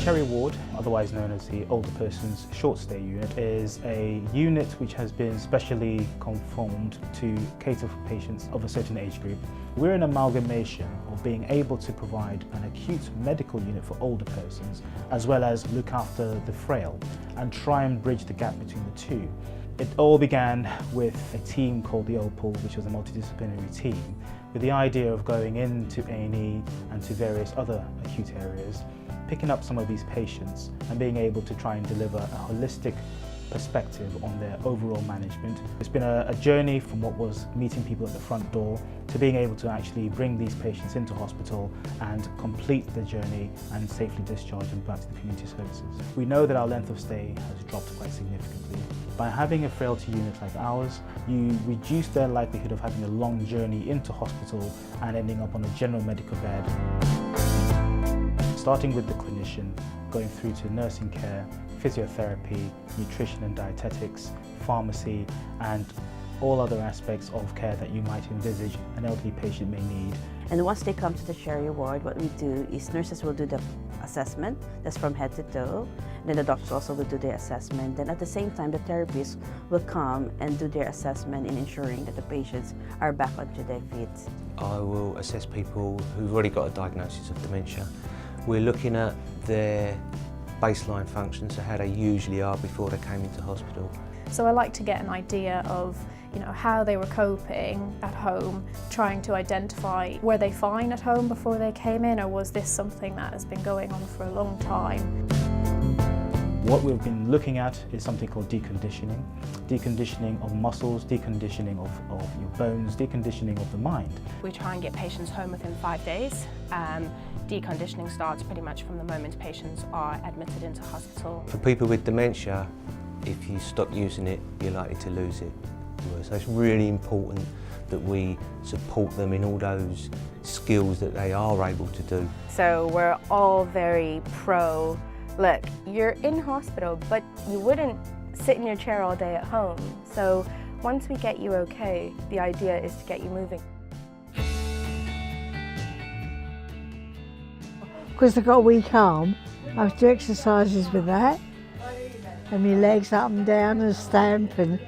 Cherry Ward, otherwise known as the Older Persons Short Stay Unit, is a unit which has been specially conformed to cater for patients of a certain age group. We're an amalgamation of being able to provide an acute medical unit for older persons, as well as look after the frail and try and bridge the gap between the two. It all began with a team called the OPAL, which was a multidisciplinary team, with the idea of going into A&E and to various other acute areas, picking up some of these patients and being able to try and deliver a holistic perspective on their overall management. It's been a journey from what was meeting people at the front door to being able to actually bring these patients into hospital and complete the journey and safely discharge them back to the community services. We know that our length of stay has dropped quite significantly. By having a frailty unit like ours, you reduce their likelihood of having a long journey into hospital and ending up on a general medical bed. Starting with the clinician, going through to nursing care, physiotherapy, nutrition and dietetics, pharmacy, and all other aspects of care that you might envisage an elderly patient may need. And once they come to the Cherry Ward, what we do is nurses will do the assessment, that's from head to toe. Then the doctors also will do their assessment. Then at the same time, the therapists will come and do their assessment in ensuring that the patients are back onto their feet. I will assess people who've already got a diagnosis of dementia. We're looking at their baseline functions, so how they usually are before they came into hospital. So I like to get an idea of how they were coping at home, trying to identify were they fine at home before they came in, or was this something that has been going on for a long time. What we've been looking at is something called deconditioning. Deconditioning of muscles, deconditioning of your bones, deconditioning of the mind. We try and get patients home within 5 days. Deconditioning starts pretty much from the moment patients are admitted into hospital. For people with dementia, if you stop using it, you're likely to lose it. So it's really important that we support them in all those skills that they are able to do. So we're all very pro, look, you're in hospital, but you wouldn't sit in your chair all day at home. So once we get you okay, the idea is to get you moving. Because I've got a weak arm, I have to do exercises with that, and my legs up and down and stamp, and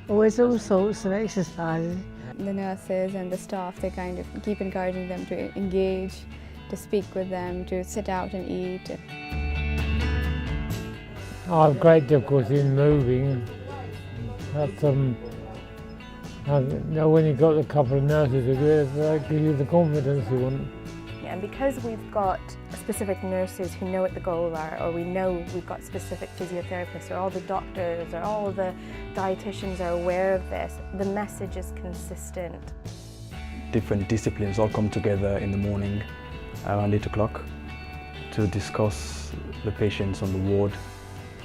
always all sorts of exercises. The nurses and the staff, they kind of keep encouraging them to engage, to speak with them, to sit out and eat. I have great difficulty in moving, but when you've got a couple of nurses who do it, they give you the confidence you want. And because we've got specific nurses who know what the goals are, or we know we've got specific physiotherapists, or all the doctors, or all the dietitians are aware of this, the message is consistent. Different disciplines all come together in the morning around 8 o'clock to discuss the patients on the ward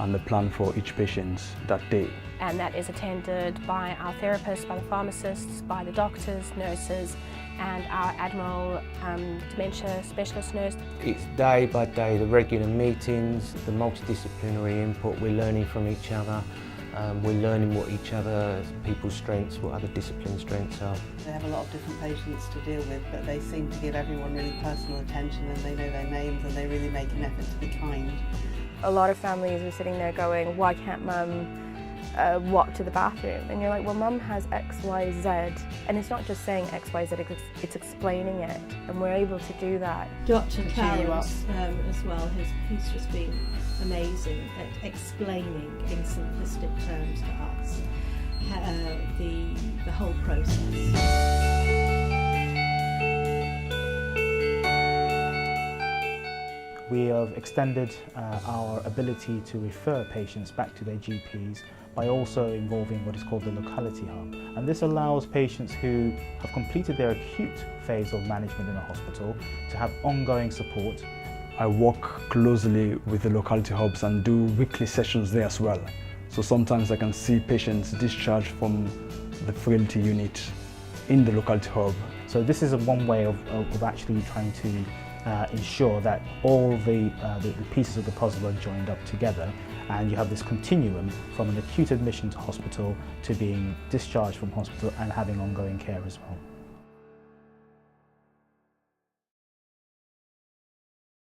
and the plan for each patient that day. And that is attended by our therapists, by the pharmacists, by the doctors, nurses, and our Admiral dementia specialist nurse. It's day by day, the regular meetings, the multidisciplinary input, we're learning from each other. We're learning what each other, people's strengths, what other discipline strengths are. They have a lot of different patients to deal with, but they seem to give everyone really personal attention, and they know their names, and they really make an effort to be kind. A lot of families are sitting there going, why can't mum walk to the bathroom? And you're like, well, mum has X, Y, Z. And it's not just saying X, Y, Z, it's explaining it. And we're able to do that. Dr. Cowley as well, he's just been amazing at explaining in simplistic terms to us the whole process. We have extended our ability to refer patients back to their GPs by also involving what is called the locality hub. And this allows patients who have completed their acute phase of management in a hospital to have ongoing support. I work closely with the locality hubs and do weekly sessions there as well. So sometimes I can see patients discharged from the frailty unit in the locality hub. So this is one way of actually trying to ensure that all the pieces of the puzzle are joined up together, and you have this continuum from an acute admission to hospital to being discharged from hospital and having ongoing care as well.